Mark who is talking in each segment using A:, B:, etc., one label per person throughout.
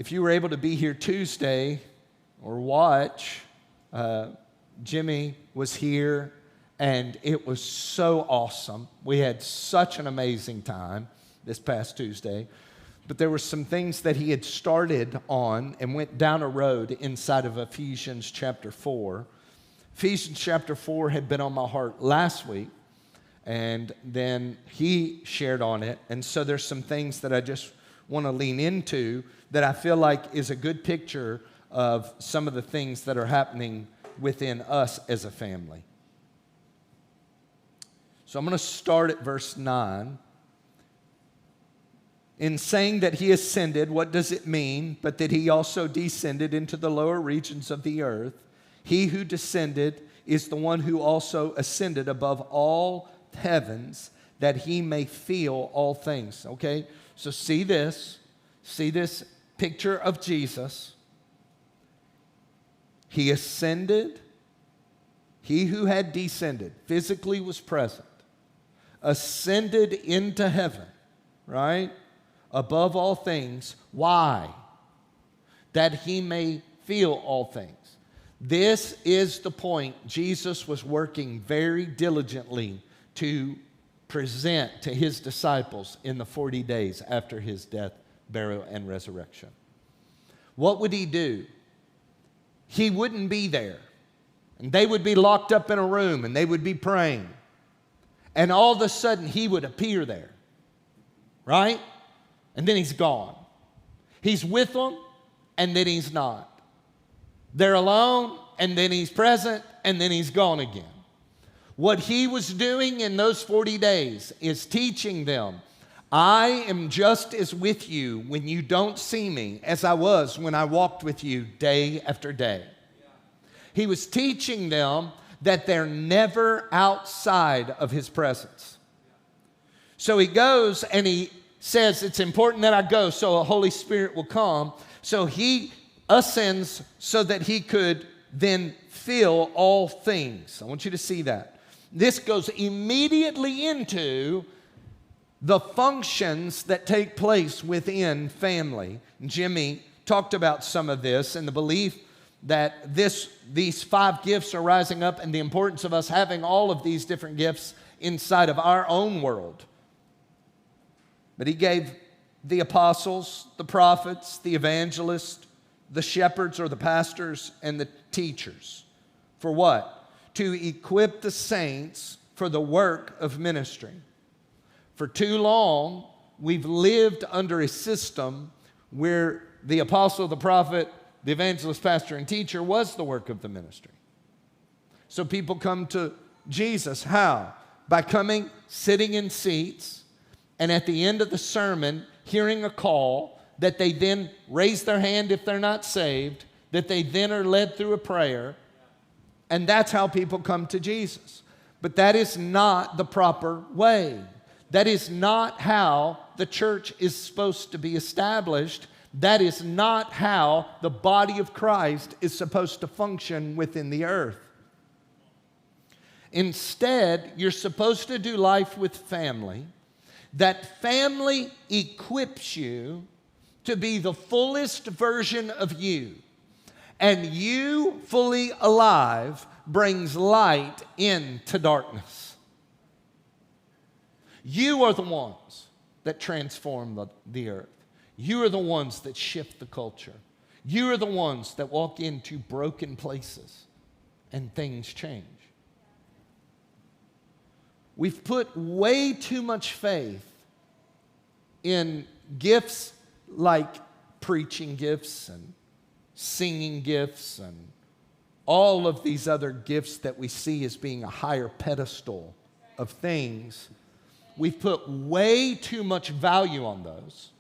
A: If you were able to be here Tuesday or watch, Jimmy was here, and it was so awesome. We had such an amazing time this past Tuesday. But there were some things that he had started on and went down a road inside of Ephesians chapter 4. Ephesians chapter 4 had been on my heart last week, and then he shared on it. And so there's some things that I just want to lean into that I feel like is a good picture of some of the things that are happening within us as a family. So I'm going to start at verse 9. In saying that he ascended, what does it mean? But that he also descended into the lower regions of the earth. He who descended is the one who also ascended above all heavens, that he may feel all things. Okay, so see this picture of Jesus. He ascended. He who had descended, physically was present, ascended into heaven, right? Above all things. Why? That he may feel all things. This is the point Jesus was working very diligently to present to his disciples in the 40 days after his death, burial, and resurrection. What would he do? He wouldn't be there. And they would be locked up in a room and they would be praying. And all of a sudden he would appear there. Right? And then he's gone. He's with them, and then he's not. They're alone, and then he's present, and then he's gone again. What he was doing in those 40 days is teaching them, I am just as with you when you don't see me as I was when I walked with you day after day. He was teaching them that they're never outside of his presence. So he goes and he says, it's important that I go so the Holy Spirit will come. So he ascends so that he could then feel all things. I want you to see that. This goes immediately into the functions that take place within family. Jimmy talked about some of this and the belief that these 5 gifts are rising up and the importance of us having all of these different gifts inside of our own world. But he gave the apostles, the prophets, the evangelists, the shepherds or the pastors, and the teachers. For what? To equip the saints for the work of ministry. For too long, we've lived under a system where the apostle, the prophet, the evangelist, pastor, and teacher was the work of the ministry. So people come to Jesus. How? By coming, sitting in seats, and at the end of the sermon, hearing a call, that they then raise their hand if they're not saved, that they then are led through a prayer, and that's how people come to Jesus. But that is not the proper way. That is not how the church is supposed to be established. That is not how the body of Christ is supposed to function within the earth. Instead, you're supposed to do life with family. That family equips you to be the fullest version of you. And you, fully alive, brings light into darkness. You are the ones that transform the earth. You are the ones that shift the culture. You are the ones that walk into broken places and things change. We've put way too much faith in gifts like preaching gifts and singing gifts and all of these other gifts that we see as being a higher pedestal of things. We've put way too much value on those.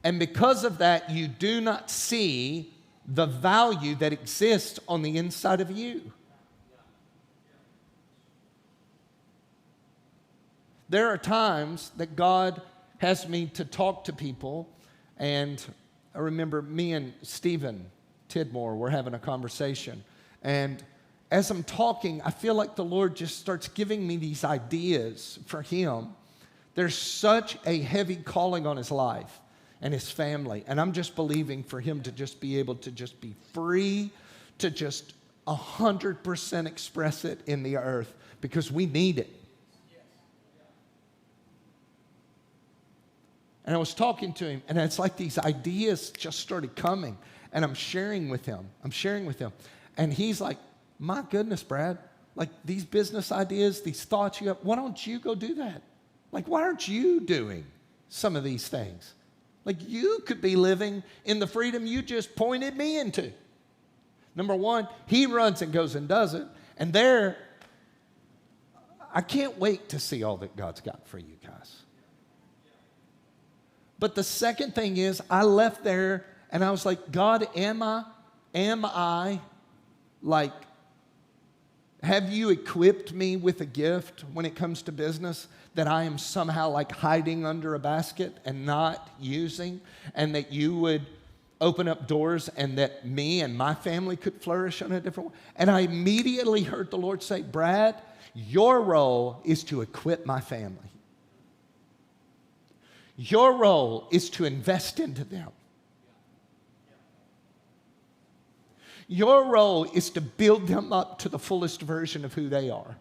A: And because of that, you do not see the value that exists on the inside of you. There are times that God has me to talk to people, and I remember me and Stephen Tidmore were having a conversation, and as I'm talking, I feel like the Lord just starts giving me these ideas for him. There's such a heavy calling on his life, and his family. And I'm just believing for him to just be able to just be free to just 100% express it in the earth, because we need it. And I was talking to him, and it's like these ideas just started coming, and I'm sharing with him. And he's like, my goodness, Brad, like these business ideas, these thoughts you have, why don't you go do that? Like, why aren't you doing some of these things? Like, you could be living in the freedom you just pointed me into. Number one, he runs and goes and does it. And there, I can't wait to see all that God's got for you guys. But the second thing is, I left there and I was like, God, am I like, have you equipped me with a gift when it comes to business that I am somehow like hiding under a basket and not using, and that you would open up doors and that me and my family could flourish in a different way? And I immediately heard the Lord say, Brad, your role is to equip my family. Your role is to invest into them. Your role is to build them up to the fullest version of who they are.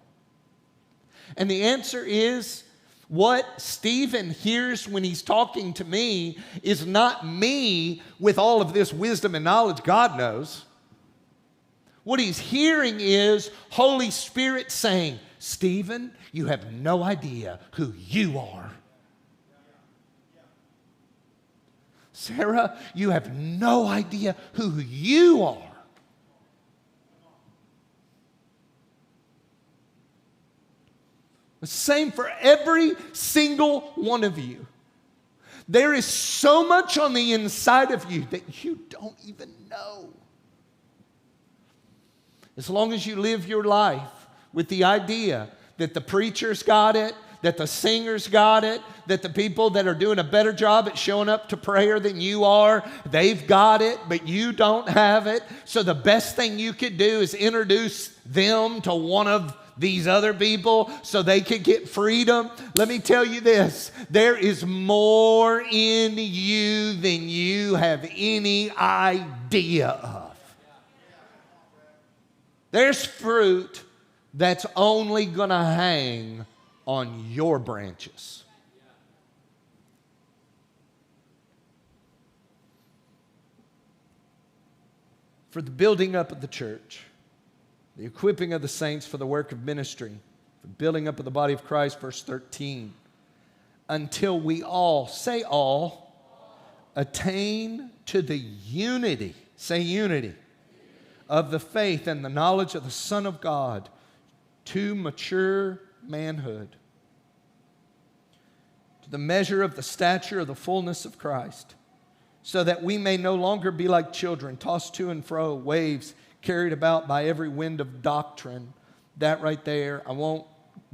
A: And the answer is, what Stephen hears when he's talking to me is not me with all of this wisdom and knowledge God knows. What he's hearing is Holy Spirit saying, Stephen, you have no idea who you are. Sarah, you have no idea who you are. The same for every single one of you. There is so much on the inside of you that you don't even know. As long as you live your life with the idea that the preacher's got it, that the singers got it, that the people that are doing a better job at showing up to prayer than you are, they've got it, but you don't have it. So the best thing you could do is introduce them to one of these other people so they could get freedom. Let me tell you this, there is more in you than you have any idea of. There's fruit that's only going to hang on your branches. For the building up of the church, the equipping of the saints for the work of ministry, the building up of the body of Christ, verse 13, until we all, say all, attain to the unity, say unity, of the faith and the knowledge of the Son of God, to mature manhood, to the measure of the stature of the fullness of Christ, so that we may no longer be like children, tossed to and fro, waves carried about by every wind of doctrine. That right there, I won't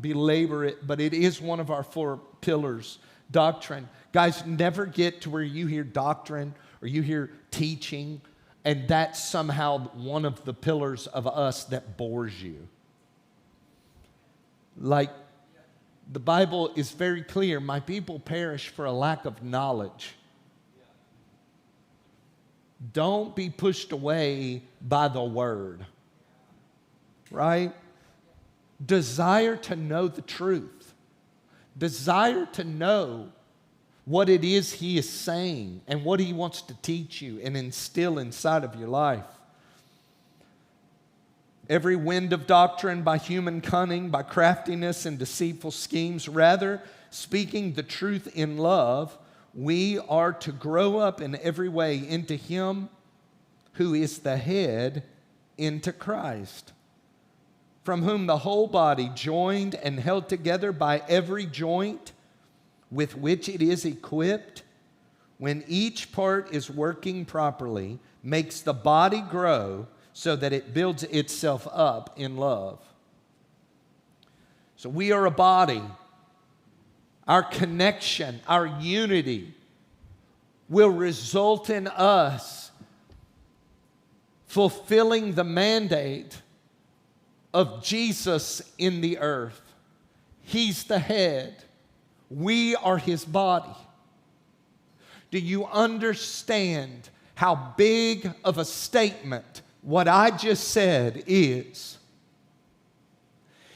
A: belabor it, but it is one of our 4 pillars, doctrine. Guys, never get to where you hear doctrine or you hear teaching, and that's somehow one of the pillars of us that bores you. Like, the Bible is very clear, my people perish for a lack of knowledge. Don't be pushed away by the word, right? Desire to know the truth. Desire to know what it is he is saying and what he wants to teach you and instill inside of your life. Every wind of doctrine by human cunning, by craftiness and deceitful schemes, rather speaking the truth in love, we are to grow up in every way into him who is the head, into Christ, from whom the whole body, joined and held together by every joint with which it is equipped, when each part is working properly, makes the body grow so that it builds itself up in love. So we are a body. Our connection, our unity will result in us fulfilling the mandate of Jesus in the earth. He's the head. We are his body. Do you understand how big of a statement what I just said is?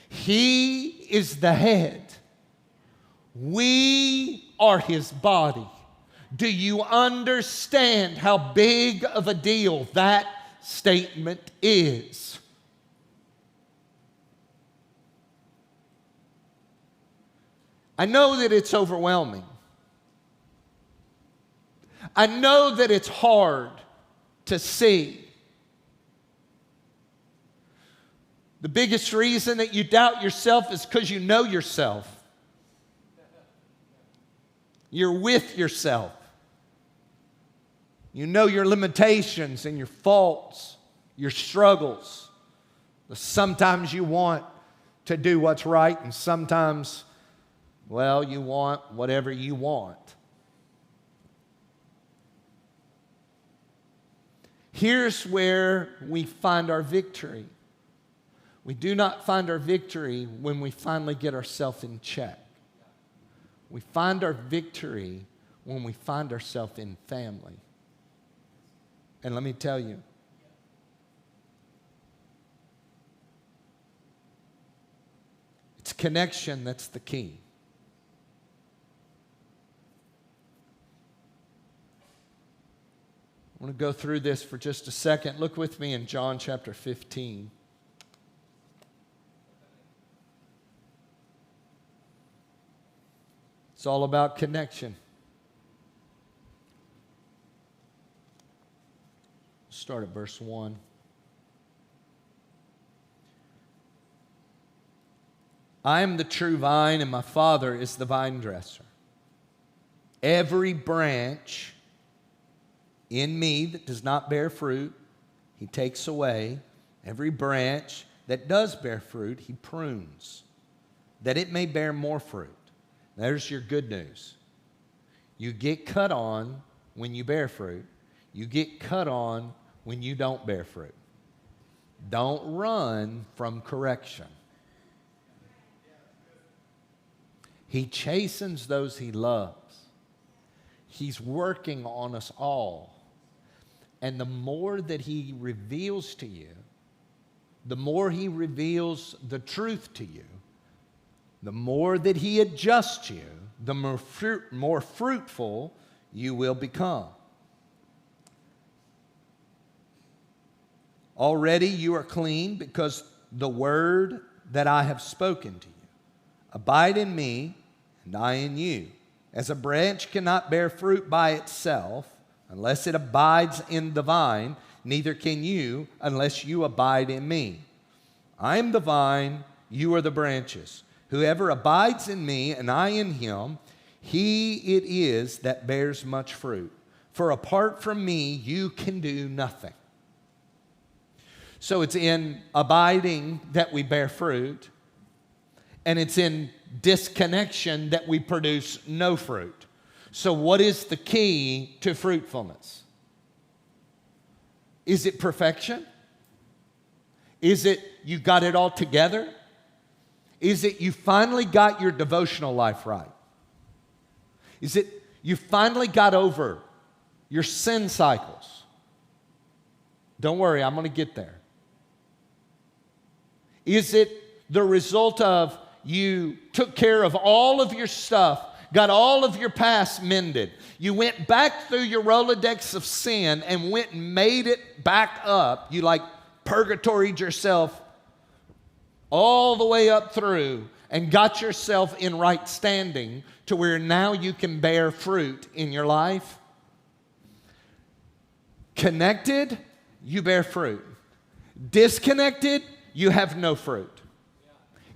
A: He is the head. We are his body. Do you understand how big of a deal that statement is? I know that it's overwhelming. I know that it's hard to see. The biggest reason that you doubt yourself is because you know yourself. You're with yourself. You know your limitations and your faults, your struggles. Sometimes you want to do what's right, and sometimes, well, you want whatever you want. Here's where we find our victory. We do not find our victory when we finally get ourselves in check. We find our victory when we find ourselves in family. And let me tell you, it's connection that's the key. I want to go through this for just a second. Look with me in John chapter 15. It's all about connection. Start at verse 1. I am the true vine, and my Father is the vine dresser. Every branch in me that does not bear fruit, he takes away. Every branch that does bear fruit, he prunes, that it may bear more fruit. There's your good news. You get cut on when you bear fruit. You get cut on when you don't bear fruit. Don't run from correction. He chastens those he loves. He's working on us all. And the more that he reveals to you, the more he reveals the truth to you, the more that he adjusts you, the more fruitful you will become. Already you are clean because the word that I have spoken to you. Abide in me, and I in you. As a branch cannot bear fruit by itself unless it abides in the vine, neither can you unless you abide in me. I am the vine, you are the branches. Whoever abides in me and I in him, he it is that bears much fruit. For apart from me, you can do nothing. So it's in abiding that we bear fruit, and it's in disconnection that we produce no fruit. So what is the key to fruitfulness? Is it perfection? Is it you got it all together? Is it you finally got your devotional life right? Is it you finally got over your sin cycles? Don't worry, I'm going to get there. Is it the result of you took care of all of your stuff, got all of your past mended? You went back through your Rolodex of sin and went and made it back up. You like purgatoried yourself all the way up through and got yourself in right standing to where now you can bear fruit in your life. Connected, you bear fruit. Disconnected, you have no fruit.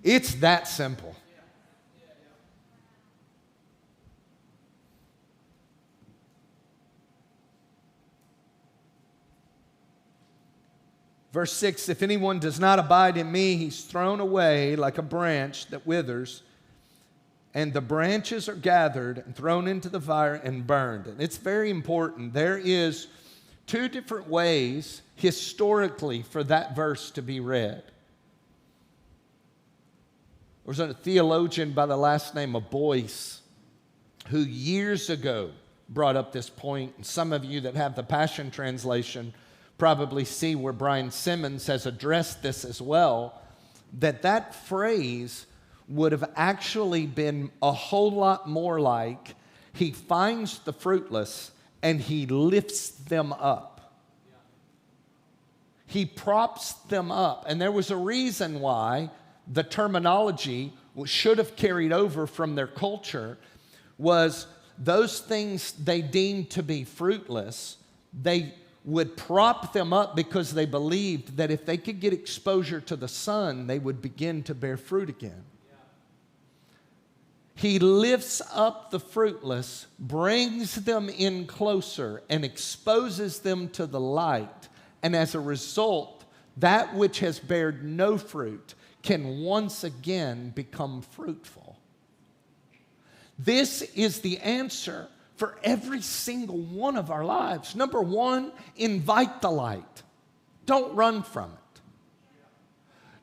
A: It's that simple. Verse 6, if anyone does not abide in me, he's thrown away like a branch that withers, and the branches are gathered and thrown into the fire and burned. And it's very important. There is two different ways historically for that verse to be read. There was a theologian by the last name of Boyce who years ago brought up this point, and some of you that have the Passion Translation probably see where Brian Simmons has addressed this as well, that phrase would have actually been a whole lot more like, he finds the fruitless and he lifts them up. He props them up. And there was a reason why the terminology should have carried over from their culture was those things they deemed to be fruitless, they would prop them up because they believed that if they could get exposure to the sun, they would begin to bear fruit again. He lifts up the fruitless, brings them in closer, and exposes them to the light. And as a result, that which has bared no fruit can once again become fruitful. This is the answer for every single one of our lives. Number one, invite the light. Don't run from it.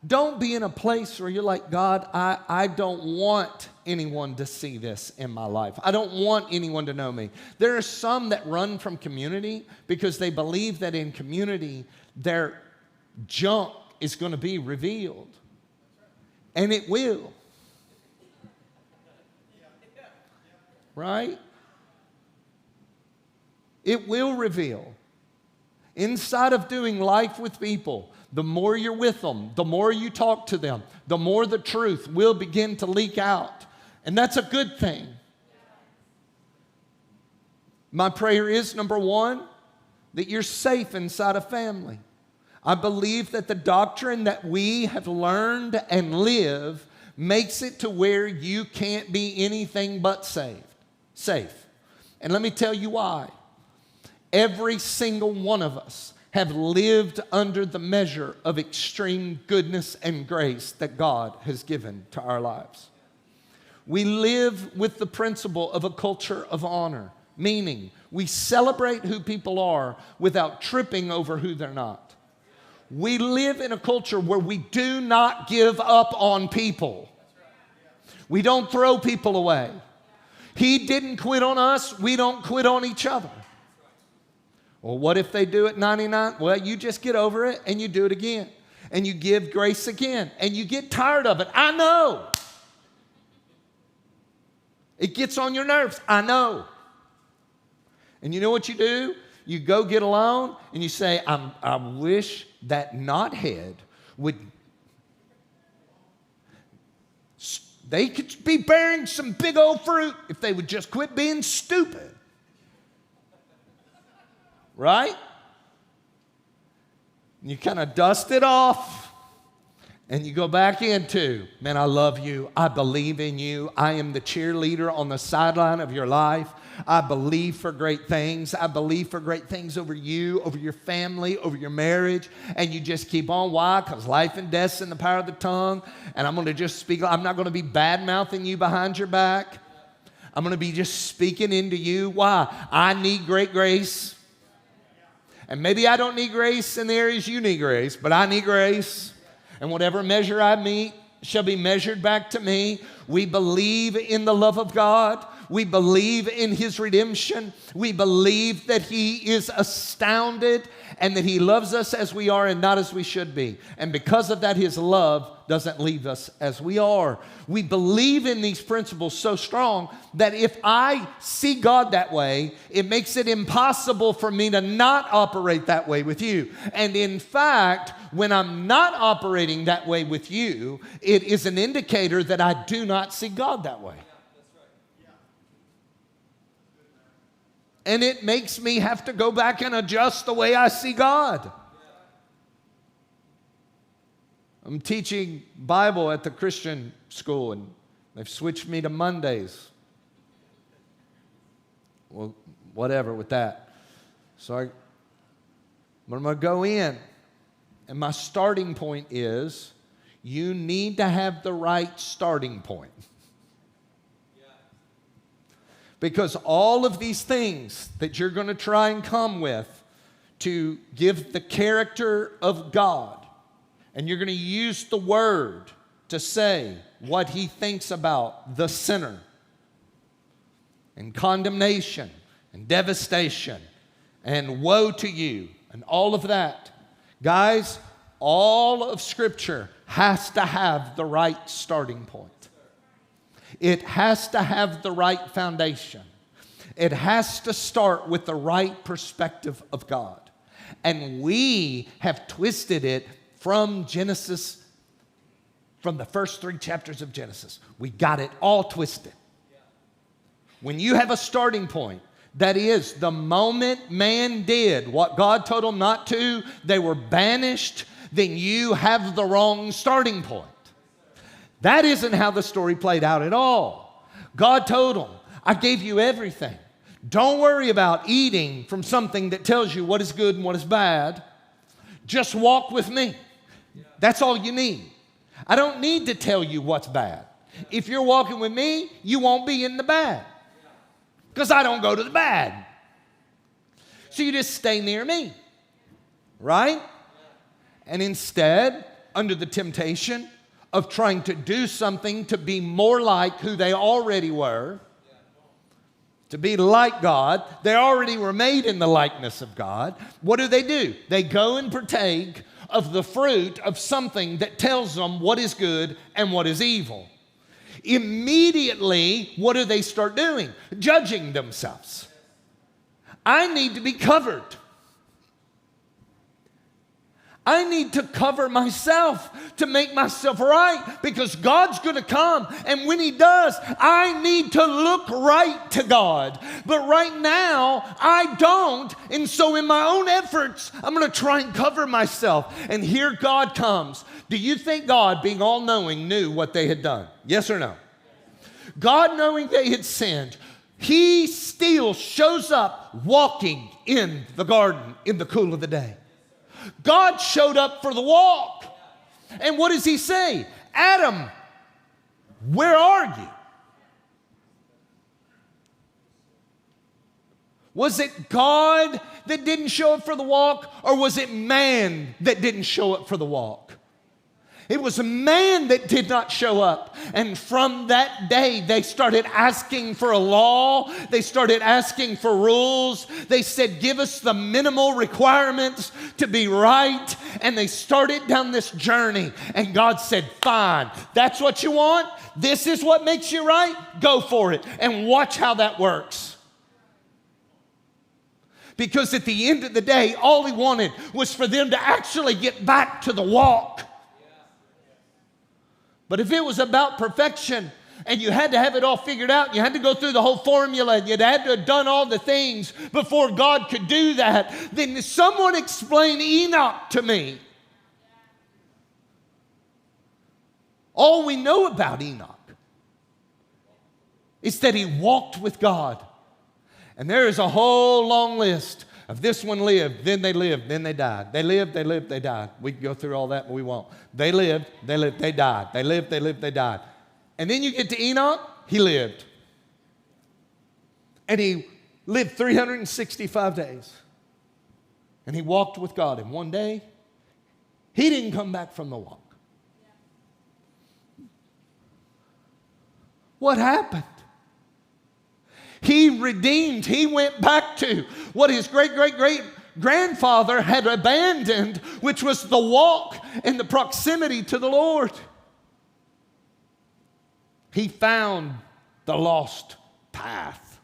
A: Don't be in a place where you're like, God, I don't want anyone to see this in my life. I don't want anyone to know me. There are some that run from community because they believe that in community their junk is going to be revealed. And it will. Right? It will reveal. Inside of doing life with people, the more you're with them, the more you talk to them, the more the truth will begin to leak out. And that's a good thing. My prayer is, number one, that you're safe inside a family. I believe that the doctrine that we have learned and live makes it to where you can't be anything but safe. And let me tell you why. Every single one of us have lived under the measure of extreme goodness and grace that God has given to our lives. We live with the principle of a culture of honor, meaning we celebrate who people are without tripping over who they're not. We live in a culture where we do not give up on people. We don't throw people away. He didn't quit on us, we don't quit on each other. Well, what if they do it 99? Well, you just get over it and you do it again. And you give grace again. And you get tired of it. I know. It gets on your nerves. I know. And you know what you do? You go get alone and you say, I wish that knothead would... They could be bearing some big old fruit if they would just quit being stupid. Right? You kind of dust it off and you go back into, man, I love you. I believe in you. I am the cheerleader on the sideline of your life. I believe for great things. I believe for great things over you, over your family, over your marriage. And you just keep on. Why? Because life and death's in the power of the tongue. And I'm going to just speak. I'm not going to be bad-mouthing you behind your back. I'm going to be just speaking into you. Why? I need great grace. And maybe I don't need grace in the areas you need grace, but I need grace. And whatever measure I meet shall be measured back to me. We believe in the love of God. We believe in His redemption. We believe that He is astounded and that He loves us as we are and not as we should be. And because of that, His love doesn't leave us as we are. We believe in these principles so strong that if I see God that way, it makes it impossible for me to not operate that way with you. And in fact, when I'm not operating that way with you, it is an indicator that I do not see God that way. And it makes me have to go back and adjust the way I see God. I'm teaching Bible at the Christian school, and they've switched me to Mondays. Well, whatever with that. So I'm going to go in, and my starting point is you need to have the right starting point. Because all of these things that you're going to try and come with to give the character of God, and you're going to use the word to say what He thinks about the sinner and condemnation and devastation and woe to you and all of that. Guys, all of Scripture has to have the right starting point. It has to have the right foundation. It has to start with the right perspective of God. And we have twisted it from Genesis, from the first 3 chapters of Genesis. We got it all twisted. When you have a starting point, that is, the moment man did what God told them not to, they were banished, then you have the wrong starting point. That isn't how the story played out at all. God told them, I gave you everything. Don't worry about eating from something that tells you what is good and what is bad. Just walk with me. That's all you need. I don't need to tell you what's bad. If you're walking with me, you won't be in the bad. Because I don't go to the bad. So you just stay near me. Right? And instead, under the temptation of trying to do something to be more like who they already were, to be like God, they already were made in the likeness of God. What do? They go and partake of the fruit of something that tells them what is good and what is evil. Immediately, what do they start doing? Judging themselves. I need to be covered. I need to cover myself to make myself right because God's going to come. And when He does, I need to look right to God. But right now, I don't. And so in my own efforts, I'm going to try and cover myself. And here God comes. Do you think God, being all-knowing, knew what they had done? Yes or no? God, knowing they had sinned, He still shows up walking in the garden in the cool of the day. God showed up for the walk. And what does He say? Adam, where are you? Was it God that didn't show up for the walk, or was it man that didn't show up for the walk? It was a man that did not show up. And from that day, they started asking for a law. They started asking for rules. They said, give us the minimal requirements to be right. And they started down this journey. And God said, fine, that's what you want? This is what makes you right? Go for it. And watch how that works. Because at the end of the day, all He wanted was for them to actually get back to the walk. But if it was about perfection and you had to have it all figured out, you had to go through the whole formula, and you had to have done all the things before God could do that, then someone explain Enoch to me. All we know about Enoch is that he walked with God. And there is a whole long list of this one lived, then they lived, then they died. They lived, they died. We can go through all that, but we won't. They lived, they died. They lived, they died. And then you get to Enoch, he lived. And he lived 365 days. And he walked with God. And one day, he didn't come back from the walk. What happened? He redeemed. He went back to what his great-great-great-grandfather had abandoned, which was the walk and the proximity to the Lord. He found the lost path.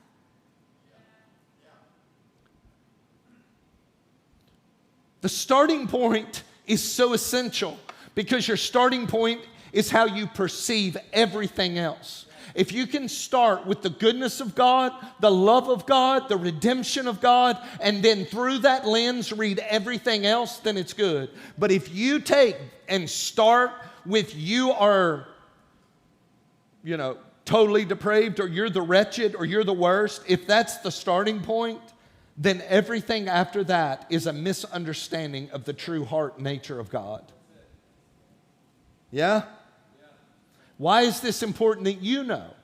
A: The starting point is so essential because your starting point is how you perceive everything else. If you can start with the goodness of God, the love of God, the redemption of God, and then through that lens read everything else, then it's good. But if you take and start with you are, totally depraved, or you're the wretched, or you're the worst, if that's the starting point, then everything after that is a misunderstanding of the true heart nature of God. Yeah? Why is this important that you know?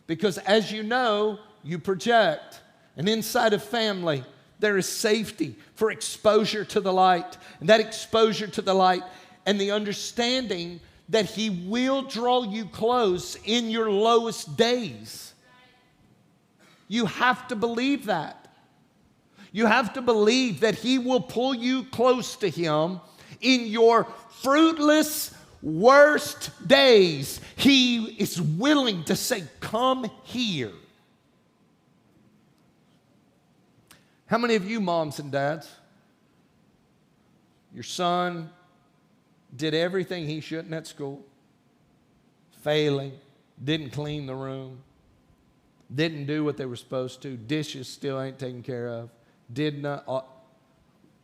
A: Because as you know, you project. And inside of family, there is safety for exposure to the light. And that exposure to the light and the understanding that He will draw you close in your lowest days. You have to believe that. You have to believe that He will pull you close to Him in your fruitless, worst days. He is willing to say, come here. How many of you moms and dads, your son did everything he shouldn't at school, failing, didn't clean the room, didn't do what they were supposed to, dishes still ain't taken care of, did not,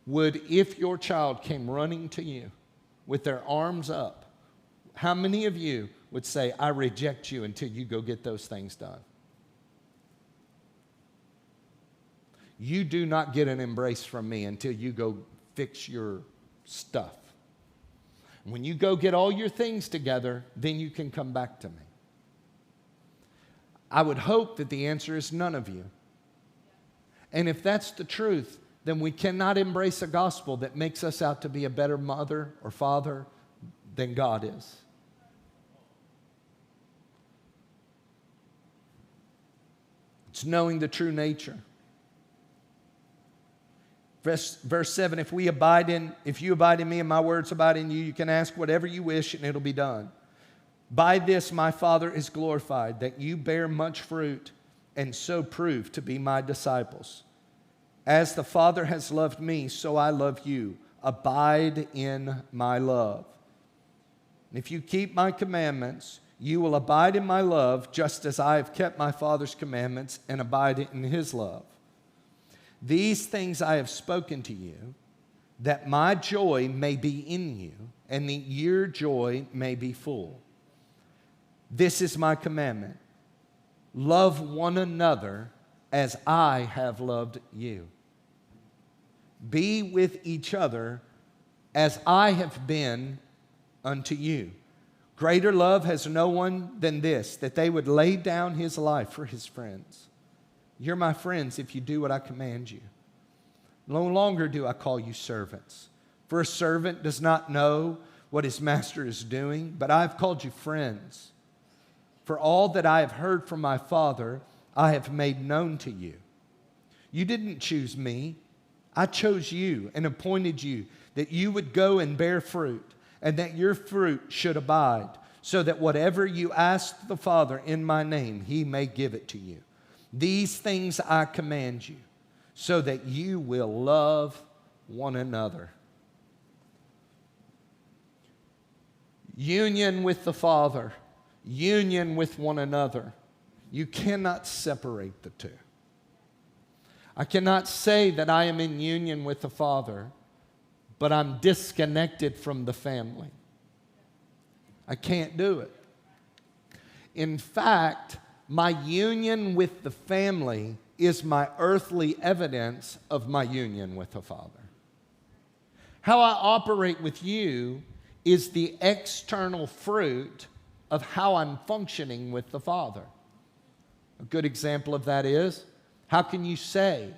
A: would, if your child came running to you with their arms up, how many of you would say, I reject you until you go get those things done? You do not get an embrace from me until you go fix your stuff. When you go get all your things together, then you can come back to me. I would hope that the answer is none of you. And if that's the truth, then we cannot embrace a gospel that makes us out to be a better mother or father than God is. It's knowing the true nature. Verse 7, if you abide in me and my words abide in you, you can ask whatever you wish and it'll be done. By this my Father is glorified, that you bear much fruit and so prove to be my disciples. As the Father has loved me, so I love you. Abide in my love. And if you keep my commandments, you will abide in my love, just as I have kept my Father's commandments and abide in his love. These things I have spoken to you, that my joy may be in you, and that your joy may be full. This is my commandment. Love one another as I have loved you. Be with each other as I have been unto you. Greater love has no one than this, that they would lay down his life for his friends. You're my friends if you do what I command you. No longer do I call you servants, for a servant does not know what his master is doing, but I have called you friends. For all that I have heard from my Father, I have made known to you. You didn't choose me. I chose you and appointed you that you would go and bear fruit, and that your fruit should abide, so that whatever you ask the Father in my name, he may give it to you. These things I command you, so that you will love one another. Union with the Father, union with one another. You cannot separate the two. I cannot say that I am in union with the Father, but I'm disconnected from the family. I can't do it. In fact, my union with the family is my earthly evidence of my union with the Father. How I operate with you is the external fruit of how I'm functioning with the Father. A good example of that is, how can you say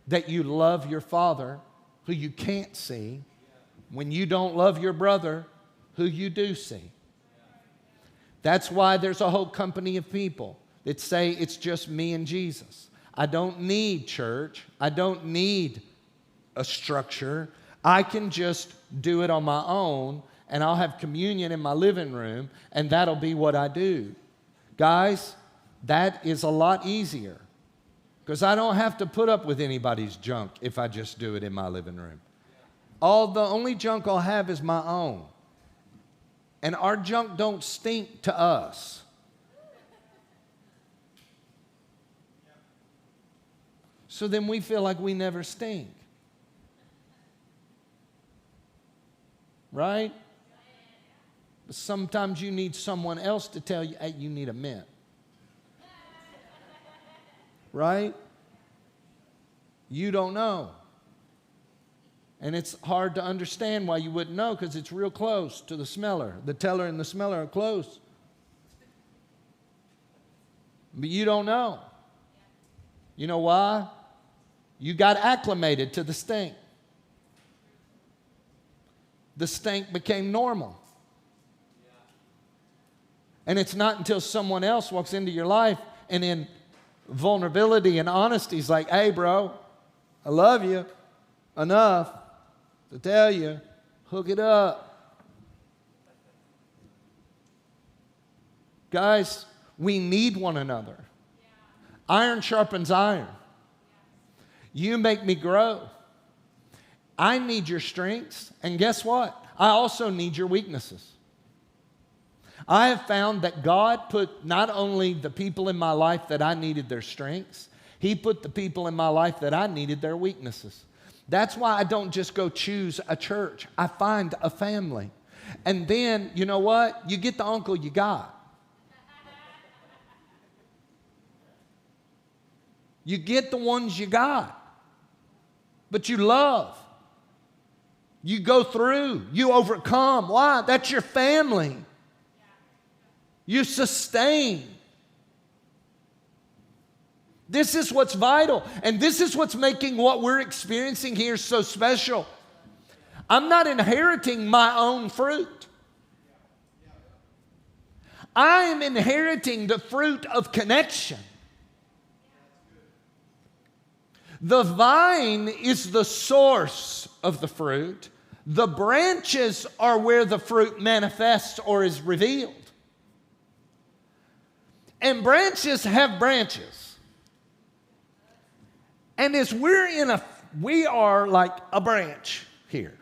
A: that you love your father who you can't see when you don't love your brother who you do see? That's why there's a whole company of people that say it's just me and Jesus. I don't need church. I don't need a structure. I can just do it on my own, and I'll have communion in my living room, and that'll be what I do. Guys, that is a lot easier, because I don't have to put up with anybody's junk if I just do it in my living room. The only junk I'll have is my own. And our junk don't stink to us. So then we feel like we never stink. Right? But sometimes you need someone else to tell you, hey, you need a mint. Right? You don't know. And it's hard to understand why you wouldn't know, because it's real close to the smeller. The teller and the smeller are close. But you don't know. You know why? You got acclimated to the stink. The stink became normal. And it's not until someone else walks into your life and then vulnerability and honesty is like, hey, bro, I love you enough to tell you, hook it up. Guys, we need one another. Iron sharpens iron. You make me grow. I need your strengths, and guess what? I also need your weaknesses. I have found that God put not only the people in my life that I needed their strengths, He put the people in my life that I needed their weaknesses. That's why I don't just go choose a church. I find a family. And then, you know what? You get the uncle you got. You get the ones you got. But you love. You go through. You overcome. Why? That's your family. You sustain. This is what's vital. And this is what's making what we're experiencing here so special. I'm not inheriting my own fruit. I am inheriting the fruit of connection. The vine is the source of the fruit. The branches are where the fruit manifests or is revealed. And branches have branches. And as we are like a branch here.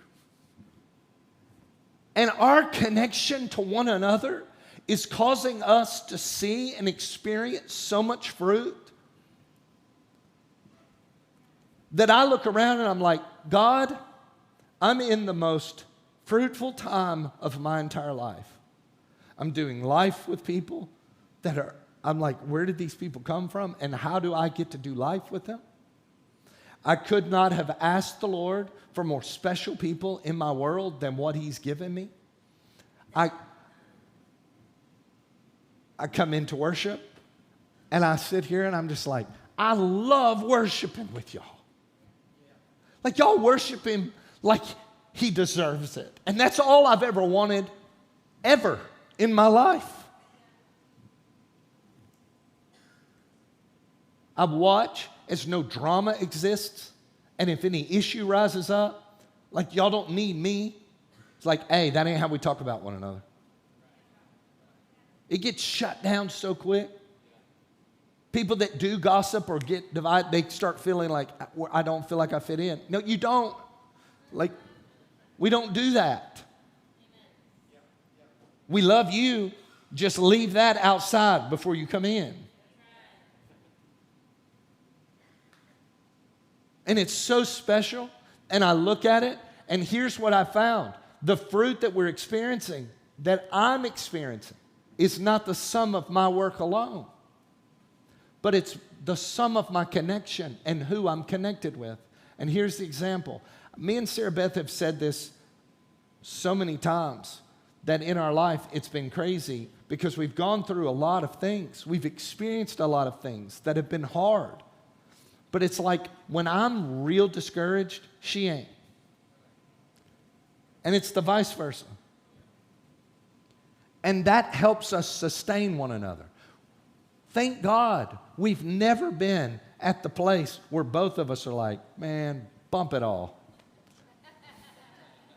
A: And our connection to one another is causing us to see and experience so much fruit that I look around and I'm like, God, I'm in the most fruitful time of my entire life. I'm doing life with people I'm like, where did these people come from? And how do I get to do life with them? I could not have asked the Lord for more special people in my world than what He's given me. I come into worship and I sit here and I'm just like, I love worshiping with y'all. Like y'all worship Him like He deserves it. And that's all I've ever wanted, ever in my life. I watch as no drama exists, and if any issue rises up, like y'all don't need me. It's like, hey, that ain't how we talk about one another. It gets shut down so quick. People that do gossip or get divided, they start feeling like, I don't feel like I fit in. No, you don't. Like, we don't do that. We love you. Just leave that outside before you come in. And it's so special, and I look at it, and here's what I found. The fruit that we're experiencing, that I'm experiencing, is not the sum of my work alone, but it's the sum of my connection and who I'm connected with. And here's the example. Me and Sarah Beth have said this so many times that in our life it's been crazy because we've gone through a lot of things. We've experienced a lot of things that have been hard. But it's like when I'm real discouraged, she ain't. And it's the vice versa. And that helps us sustain one another. Thank God we've never been at the place where both of us are like, man, bump it all.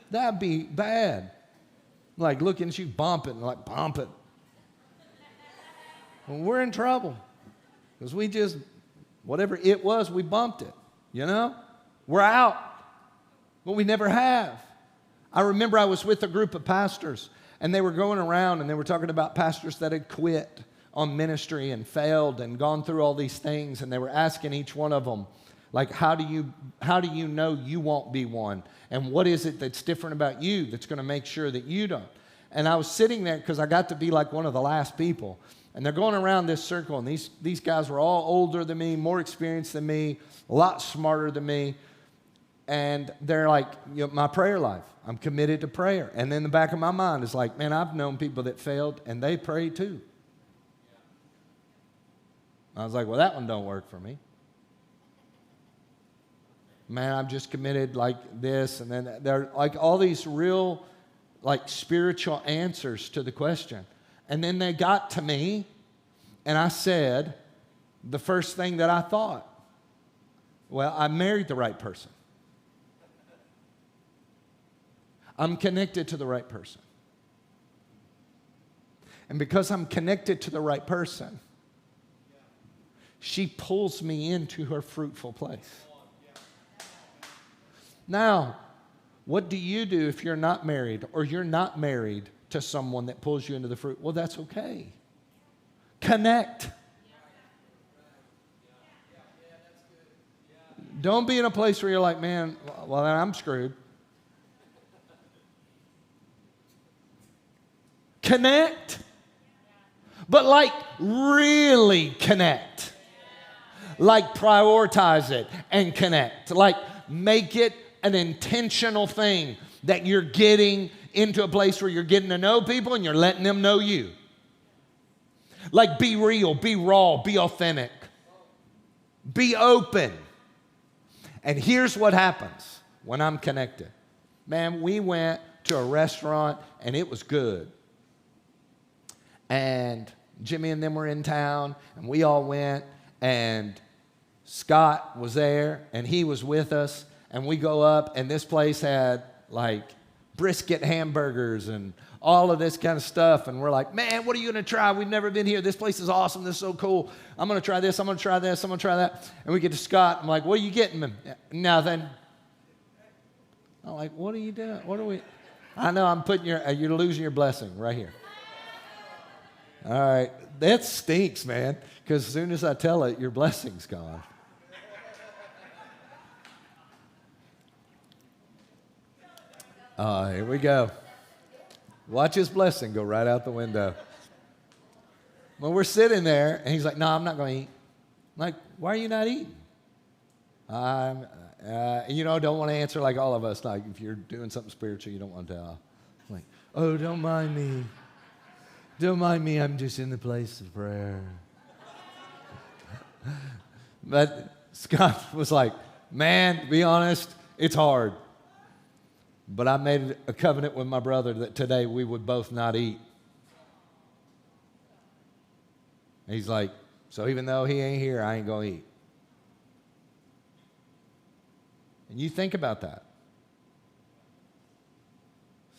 A: That'd be bad. Like looking at you bumping, like bump it. Well, we're in trouble because we just... whatever it was, we bumped it, you know? We're out, but we never have. I remember I was with a group of pastors, and they were going around, and they were talking about pastors that had quit on ministry and failed and gone through all these things, and they were asking each one of them, like, how do you know you won't be one? And what is it that's different about you that's going to make sure that you don't? And I was sitting there because I got to be like one of the last people. And they're going around this circle, and these guys were all older than me, more experienced than me, a lot smarter than me. And they're like, you know, my prayer life, I'm committed to prayer. And then the back of my mind is like, man, I've known people that failed, and they pray too. I was like, well, that one don't work for me. Man, I'm just committed like this. And then they're like all these real like spiritual answers to the question. And then they got to me, and I said, the first thing that I thought, well, I married the right person. I'm connected to the right person. And because I'm connected to the right person, she pulls me into her fruitful place. Now, what do you do if you're not married or you're not married to someone that pulls you into the fruit? Well, that's okay. Connect. Don't be in a place where you're like, man, well, I'm screwed. Connect. But like really connect. Like prioritize it and connect. Like make it an intentional thing that you're getting into a place where you're getting to know people and you're letting them know you. Like be real, be raw, be authentic. Be open. And here's what happens when I'm connected. Man, we went to a restaurant and it was good. And Jimmy and them were in town and we all went and Scott was there and he was with us and we go up and this place had like brisket hamburgers and all of this kind of stuff and we're like, man, what are you going to try? We've never been here. This place is awesome. This is so cool. I'm going to try this. I'm going to try this. I'm going to try that. And we get to Scott. I'm like, what are you getting? Nothing. I'm like, what are you doing? What are we? I know I'm putting you're losing your blessing right here. All right. That stinks, man, because as soon as I tell it, your blessing's gone. Here we go. Watch his blessing go right out the window. Well, we're sitting there, and he's like, no, I'm not going to eat. I'm like, why are you not eating? Don't want to answer like all of us. Like, if you're doing something spiritual, you don't want to tell. I'm like, oh, don't mind me. Don't mind me. I'm just in the place of prayer. But Scott was like, man, to be honest, it's hard. But I made a covenant with my brother that today we would both not eat. And he's like, so even though he ain't here, I ain't going to eat. And you think about that.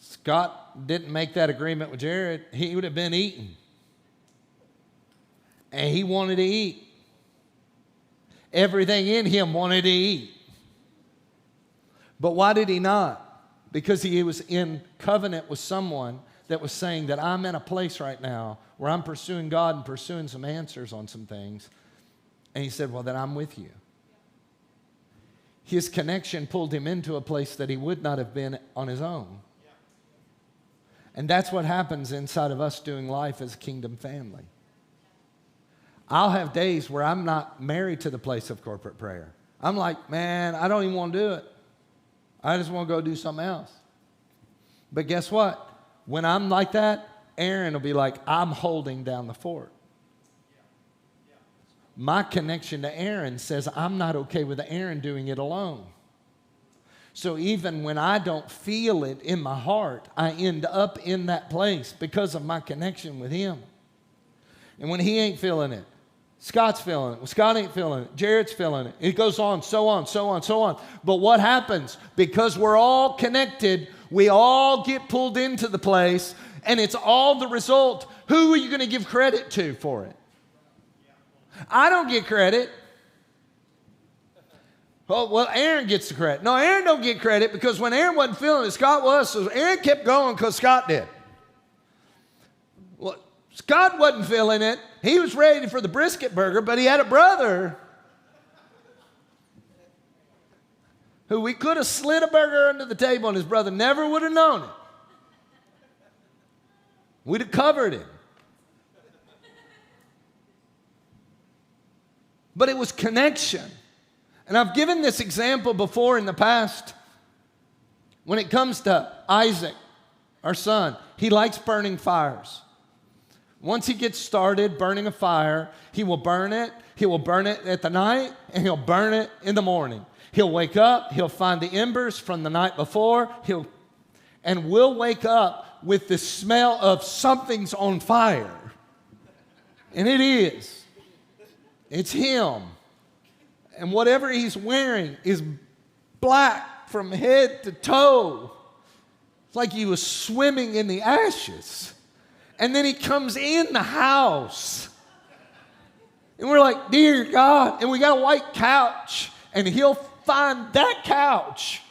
A: Scott didn't make that agreement with Jared, he would have been eating. And he wanted to eat. Everything in him wanted to eat. But why did he not? Because he was in covenant with someone that was saying that I'm in a place right now where I'm pursuing God and pursuing some answers on some things. And he said, well, then I'm with you. His connection pulled him into a place that he would not have been on his own. And that's what happens inside of us doing life as a kingdom family. I'll have days where I'm not married to the place of corporate prayer. I'm like, man, I don't even want to do it. I just want to go do something else. But guess what? When I'm like that, Aaron will be like, I'm holding down the fort. My connection to Aaron says I'm not okay with Aaron doing it alone. So even when I don't feel it in my heart, I end up in that place because of my connection with him. And when he ain't feeling it, Scott's feeling it. Well, Scott ain't feeling it. Jared's feeling it. It goes on, so on, so on, so on. But what happens? Because we're all connected, we all get pulled into the place, and it's all the result. Who are you going to give credit to for it? I don't get credit. Oh, well, Aaron gets the credit. No, Aaron don't get credit because when Aaron wasn't feeling it, Scott was. So Aaron kept going because Scott did. Well, Scott wasn't feeling it. He was ready for the brisket burger, but he had a brother who we could have slid a burger under the table and his brother never would have known it. We'd have covered it. But it was connection. And I've given this example before in the past. When it comes to Isaac, our son, he likes burning fires. Once he gets started burning a fire, he will burn it. He will burn it at the night, and he'll burn it in the morning. He'll wake up. He'll find the embers from the night before. And we'll wake up with the smell of something's on fire. And it is. It's him. And whatever he's wearing is black from head to toe. It's like he was swimming in the ashes. And then he comes in the house. And we're like, dear God. And we got a white couch. And he'll find that couch.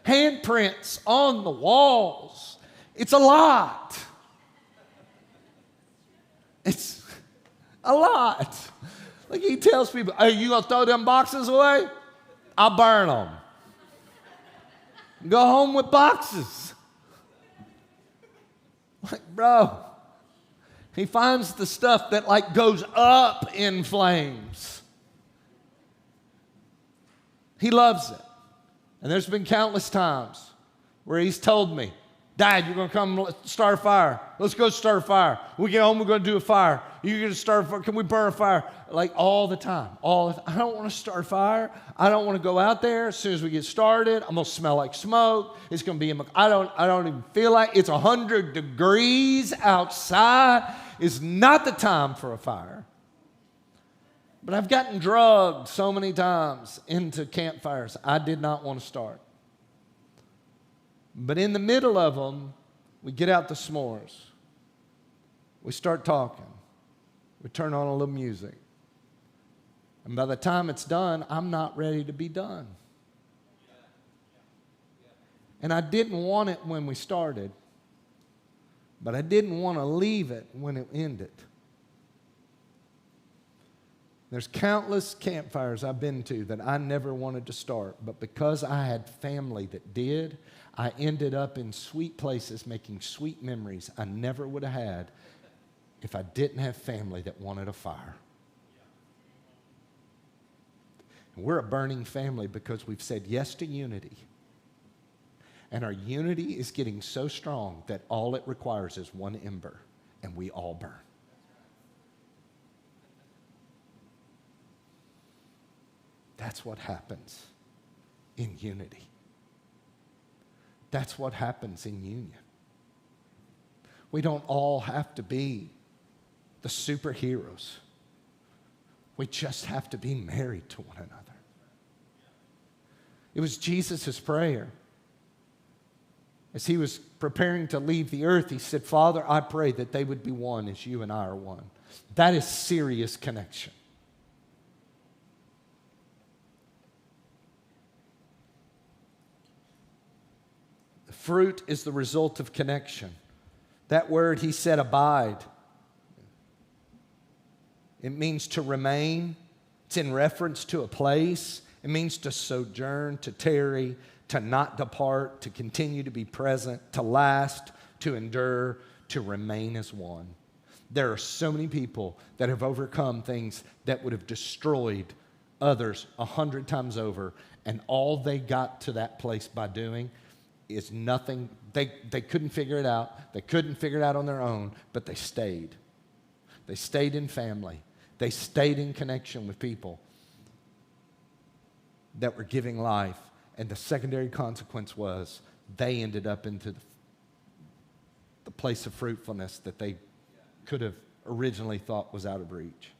A: Handprints on the walls. It's a lot. It's a lot. Like he tells people, hey, you going to throw them boxes away? I'll burn them. Go home with boxes. Like, bro, he finds the stuff that like goes up in flames. He loves it. And there's been countless times where he's told me, Dad, you're going to come start a fire. Let's go start a fire. When we get home, we're going to do a fire. You're going to start a fire. Can we burn a fire? Like all the time. I don't want to start a fire. I don't want to go out there. As soon as we get started, I'm going to smell like smoke. It's going to be, I don't even feel like it's 100 degrees outside. It's not the time for a fire. But I've gotten drugged so many times into campfires I did not want to start. But in the middle of them, we get out the s'mores. We start talking. We turn on a little music. And by the time it's done, I'm not ready to be done. And I didn't want it when we started, but I didn't want to leave it when it ended. There's countless campfires I've been to that I never wanted to start, but because I had family that did, I ended up in sweet places making sweet memories I never would have had if I didn't have family that wanted a fire. And we're a burning family because we've said yes to unity. And our unity is getting so strong that all it requires is one ember, and we all burn. That's what happens in unity. That's what happens in union. We don't all have to be the superheroes. We just have to be married to one another. It was Jesus' prayer. As he was preparing to leave the earth, he said, Father, I pray that they would be one as you and I are one. That is serious connection. Fruit is the result of connection. That word, he said, abide. It means to remain. It's in reference to a place. It means to sojourn, to tarry, to not depart, to continue to be present, to last, to endure, to remain as one. There are so many people that have overcome things that would have destroyed others 100 times over, and all they got to that place by doing is nothing. They couldn't figure it out. They couldn't figure it out on their own, but they stayed. They stayed in family. They stayed in connection with people that were giving life. And the secondary consequence was they ended up into the place of fruitfulness that they could have originally thought was out of reach.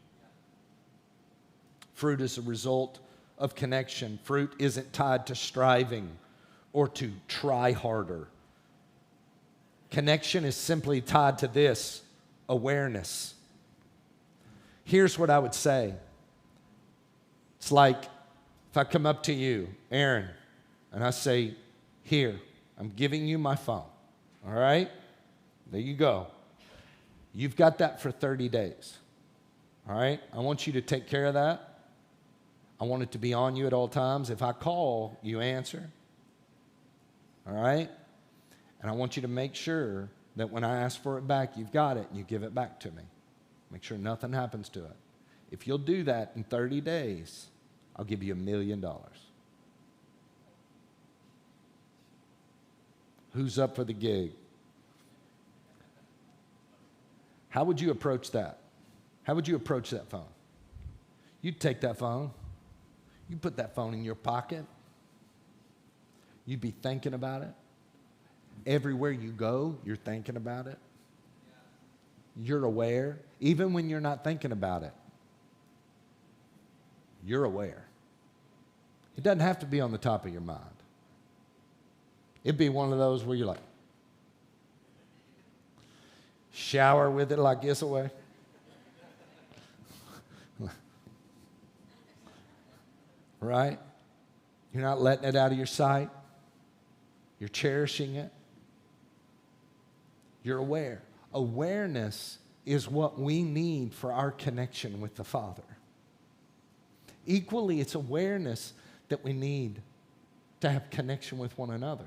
A: Fruit is a result of connection. Fruit isn't tied to striving or to try harder. Connection is simply tied to this, awareness. Here's what I would say. It's like if I come up to you, Aaron, and I say, here, I'm giving you my phone, all right? There you go. You've got that for 30 days, all right? I want you to take care of that. I want it to be on you at all times. If I call, you answer. All right? And I want you to make sure that when I ask for it back, you've got it and you give it back to me. Make sure nothing happens to it. If you'll do that in 30 days, I'll give you $1 million. Who's up for the gig? How would you approach that? How would you approach that phone? You'd take that phone. You put that phone in your pocket. You'd be thinking about it. Everywhere you go, you're thinking about it. You're aware. Even when you're not thinking about it, you're aware. It doesn't have to be on the top of your mind. It'd be one of those where you're like, shower with it like this away. Right? You're not letting it out of your sight. You're cherishing it. You're aware. Awareness is what we need for our connection with the Father. Equally, it's awareness that we need to have connection with one another.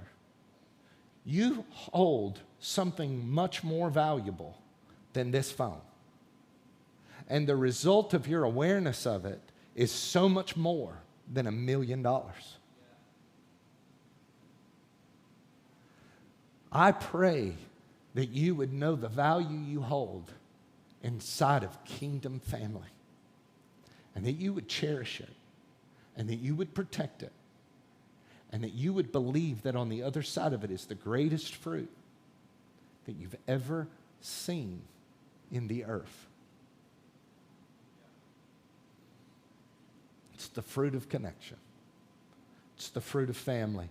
A: You hold something much more valuable than this phone. And the result of your awareness of it is so much more than $1 million. I pray that you would know the value you hold inside of kingdom family, and that you would cherish it, and that you would protect it, and that you would believe that on the other side of it is the greatest fruit that you've ever seen in the earth. It's the fruit of connection. It's the fruit of family.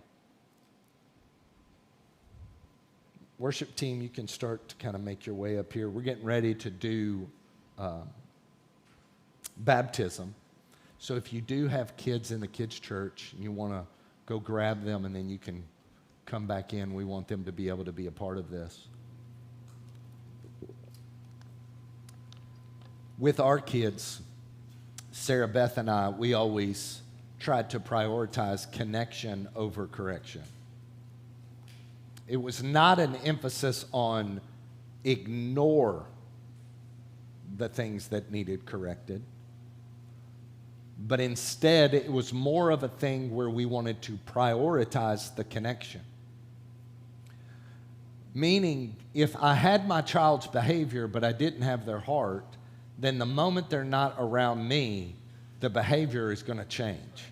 A: Worship team, you can start to kind of make your way up here. We're getting ready to do baptism. So if you do have kids in the kids' church and you want to go grab them and then you can come back in, we want them to be able to be a part of this. With our kids, Sarah Beth and I, we always tried to prioritize connection over correction. It was not an emphasis on ignore the things that needed corrected, but instead it was more of a thing where we wanted to prioritize the connection. Meaning, if I had my child's behavior but I didn't have their heart, then the moment they're not around me, the behavior is going to change.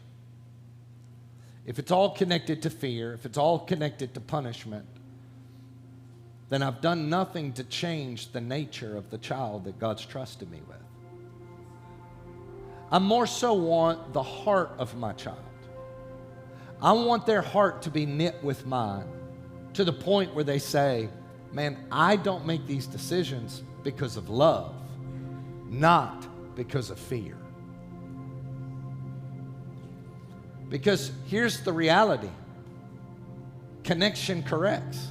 A: If it's all connected to fear, if it's all connected to punishment, then I've done nothing to change the nature of the child that God's trusted me with. I more so want the heart of my child. I want their heart to be knit with mine to the point where they say, man, I don't make these decisions because of love, not because of fear. Because here's the reality. Connection corrects.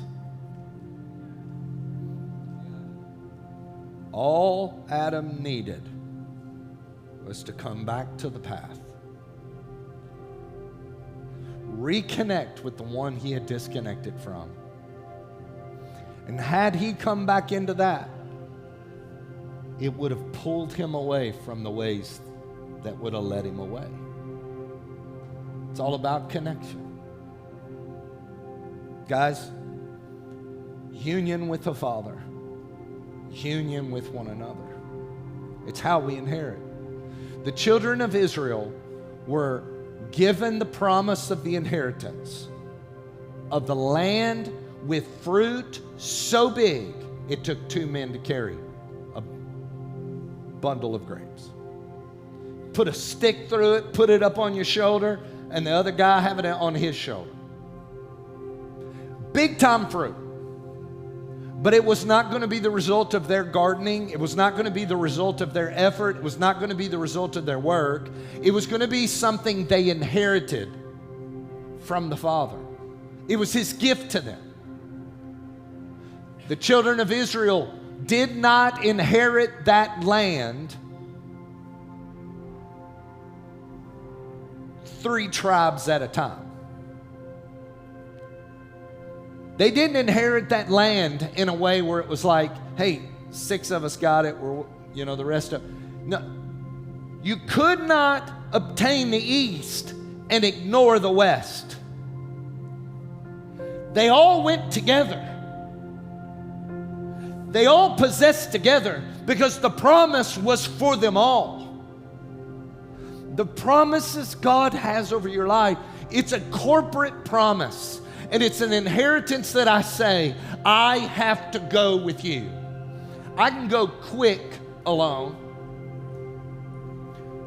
A: All Adam needed was to come back to the path. Reconnect with the one he had disconnected from. And had he come back into that, it would have pulled him away from the ways that would have led him away. It's all about connection. Guys, union with the Father, union with one another. It's how we inherit. The children of Israel were given the promise of the inheritance of the land with fruit so big it took 2 men to carry a bundle of grapes. Put a stick through it, put it up on your shoulder, and the other guy have it on his shoulder. Big time fruit. But it was not going to be the result of their gardening. It was not going to be the result of their effort. It was not going to be the result of their work. It was going to be something they inherited from the Father. It was His gift to them. The children of Israel did not inherit that land 3 tribes at a time. They didn't inherit that land in a way where it was like, hey, 6 of us got it, or the rest of. No, you could not obtain the east and ignore the west. They all went together. They all possessed together because the promise was for them all. The promises God has over your life, it's a corporate promise. And it's an inheritance that I say, I have to go with you. I can go quick alone,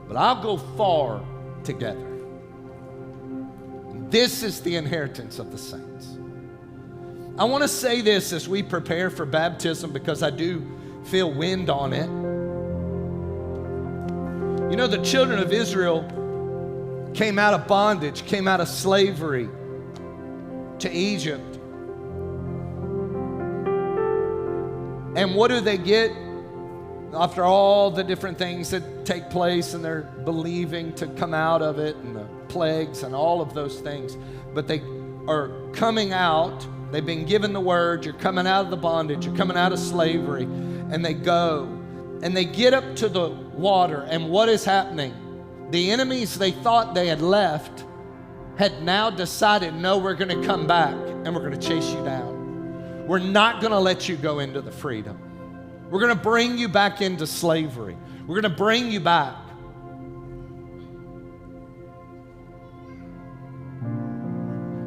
A: but I'll go far together. This is the inheritance of the saints. I want to say this as we prepare for baptism because I do feel wind on it. You know, the children of Israel came out of bondage, came out of slavery to Egypt. And what do they get after all the different things that take place and they're believing to come out of it and the plagues and all of those things? But they are coming out. They've been given the word. You're coming out of the bondage. You're coming out of slavery. And they go and they get up to the water. And what is happening? The enemies they thought they had left had now decided, no, we're going to come back and we're going to chase you down. We're not going to let you go into the freedom. We're going to bring you back into slavery. We're going to bring you back.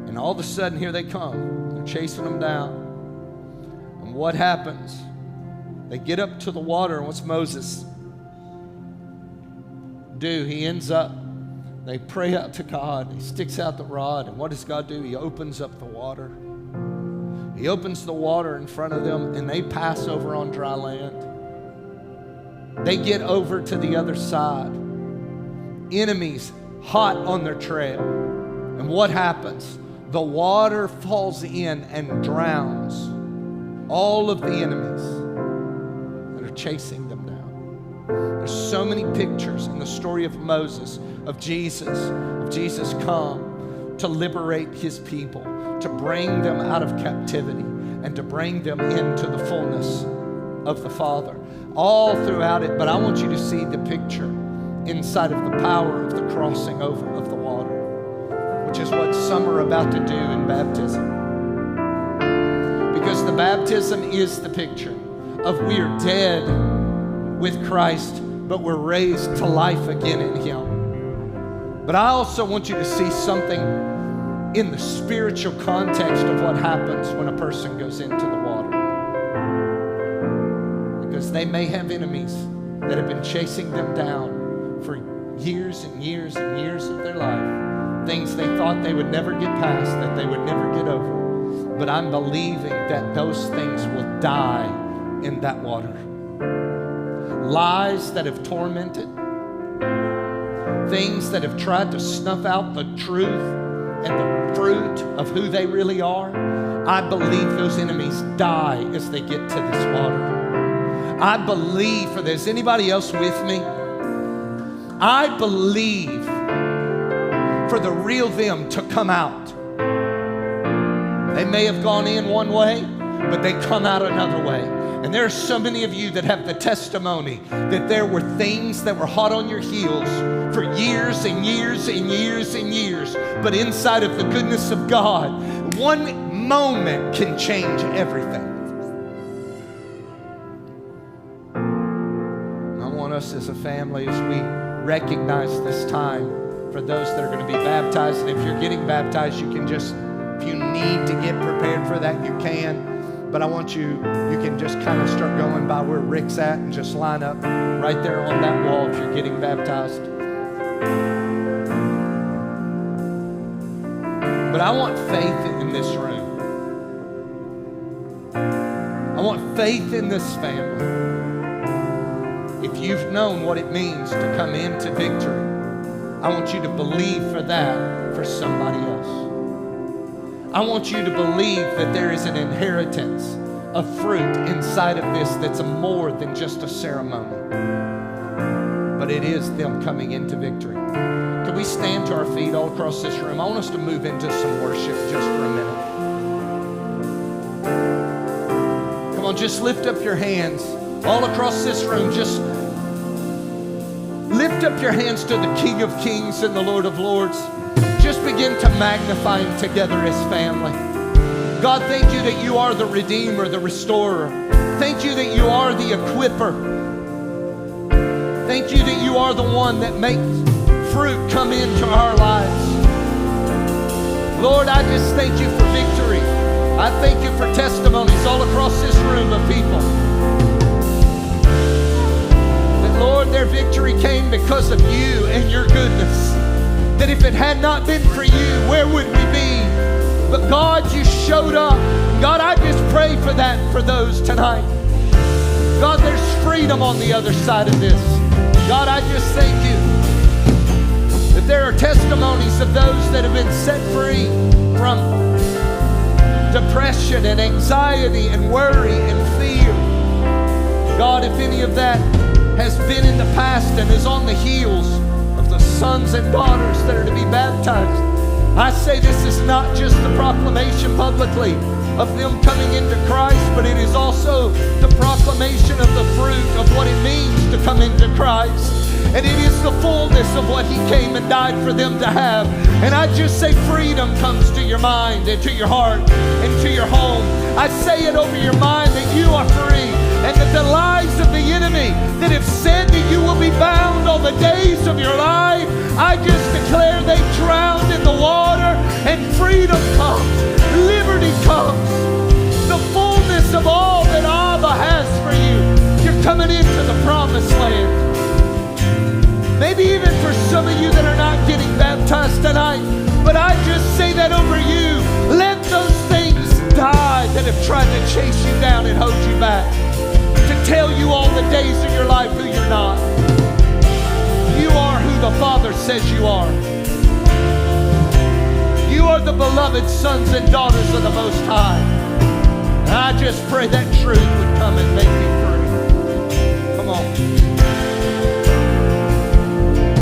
A: And all of a sudden, here they come. They're chasing them down. And what happens? They get up to the water, and what's Moses do? He ends up, they pray out to God. He sticks out the rod, and what does God do? He opens up the water. He opens the water in front of them, and they pass over on dry land. They get over to the other side. Enemies hot on their trail. And what happens? The water falls in and drowns all of the enemies that are chasing them down. There's so many pictures in the story of Moses, of Jesus come to liberate his people, to bring them out of captivity and to bring them into the fullness of the Father. All throughout it, but I want you to see the picture inside of the power of the crossing over of the water, which is what some are about to do in baptism. Because the baptism is the picture of we are dead with Christ, but we're raised to life again in Him. But I also want you to see something in the spiritual context of what happens when a person goes into the water. Because they may have enemies that have been chasing them down for years and years and years of their life. Things they thought they would never get past, that they would never get over. But I'm believing that those things will die in that water. Lies that have tormented, things that have tried to snuff out the truth and the fruit of who they really are, I believe those enemies die as they get to this water. I believe for this. Anybody else with me? I believe for the real them to come out. They may have gone in one way, but they come out another way. And there are so many of you that have the testimony that there were things that were hot on your heels for years and years and years and years. But inside of the goodness of God, one moment can change everything. And I want us as a family, as we recognize this time for those that are going to be baptized. And if you're getting baptized, you can just, if you need to get prepared for that, you can. But I want you can just kind of start going by where Rick's at and just line up right there on that wall if you're getting baptized. But I want faith in this room. I want faith in this family. If you've known what it means to come into victory, I want you to believe for that for somebody else. I want you to believe that there is an inheritance of fruit inside of this that's more than just a ceremony. But it is them coming into victory. Can we stand to our feet all across this room? I want us to move into some worship just for a minute. Come on, just lift up your hands all across this room. Just lift up your hands to the King of Kings and the Lord of Lords. Just begin to magnify Him together as family. God, thank you that you are the Redeemer, the Restorer. Thank you that you are the Equipper. Thank you that you are the one that makes fruit come into our lives. Lord, I just thank you for victory. I thank you for testimonies all across this room of people. That, Lord, their victory came because because of you and your goodness. That if it had not been for you, where would we be? But God, you showed up. God, I just pray for that for those tonight. God, there's freedom on the other side of this. God, I just thank you that there are testimonies of those that have been set free from depression and anxiety and worry and fear. God, if any of that has been in the past and is on the heels of the sons and daughters that are to be baptized, I say this is not just the proclamation publicly of them coming into Christ, but it is also the proclamation of the fruit of what it means to come into Christ. And it is the fullness of what He came and died for them to have. And I just say freedom comes to your mind and to your heart and to your home. I say it over your mind that you are free, and that the lies of the enemy that have said that you will be bound all the days of your life, I just declare they drowned in the water, and freedom comes, liberty comes, the fullness of all that Abba has for you. You're coming into the promised land. Maybe even for some of you that are not getting baptized tonight, but I just say that over you. Let those things die that have tried to chase you down and hold you back, to tell you all the days of your life who you're not. You are who the Father says you are. You are the beloved sons and daughters of the Most High. And I just pray that truth would come and make you free. Come on.